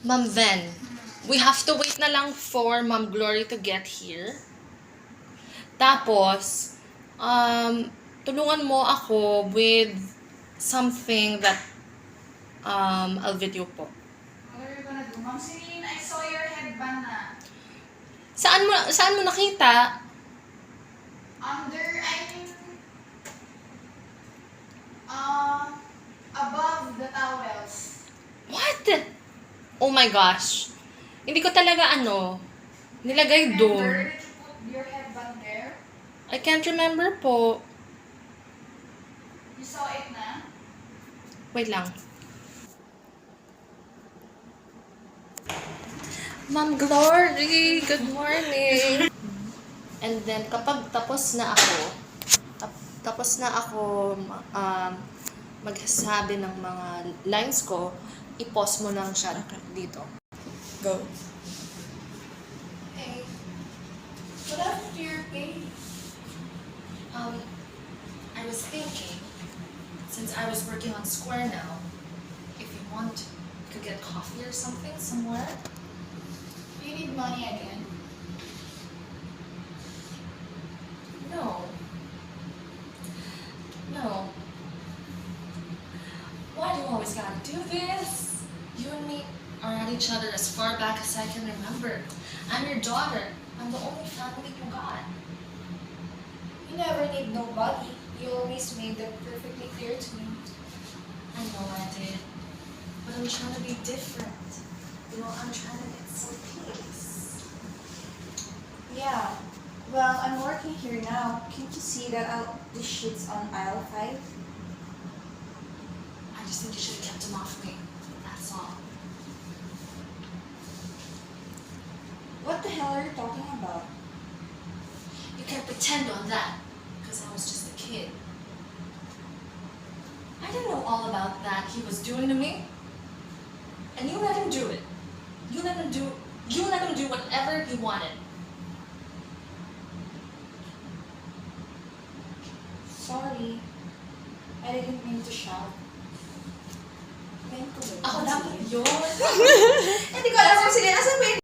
Ma'am Ven, we have to wait na lang for Ma'am Glory to get here. Tapos, tulungan mo ako with something that I'll video po. What are you gonna do? Ma'am Celine, I saw your headband na. Saan mo nakita? Under, I mean, above the towels. What? Oh my gosh. Hindi ko talaga nilagay Remember, doon. did you put your headband there? I can't remember po. You saw it na? Wait lang. Ma'am Glory, good morning. And then kapag tapos na ako magsasabi ng mga lines ko, i-pause mo lang siya dito. Go. Hey, what happened to your page? I was thinking, since I was working on Square now, if you want to get coffee or something somewhere. Do you need money again? No. Why do you always gotta do this? You and me are at each other as far back as I can remember. I'm your daughter. I'm the only family you got. You never need nobody. You always made that perfectly clear to me. I know I did. But I'm trying to be different. I'm trying to get some peace. Yeah. Well, I'm working here now. Can't you see that the sheets on aisle 5? I just think you should have kept them off me. That's all. What the hell are you talking about? You can't pretend on that, because I was just a kid. I didn't know all about that he was doing to me. And you let him do it. You let him do whatever he wanted. Sorry. I didn't mean to shout. Thank you. Ako dapat yun. Hindi ko alam kung sila. Asan ba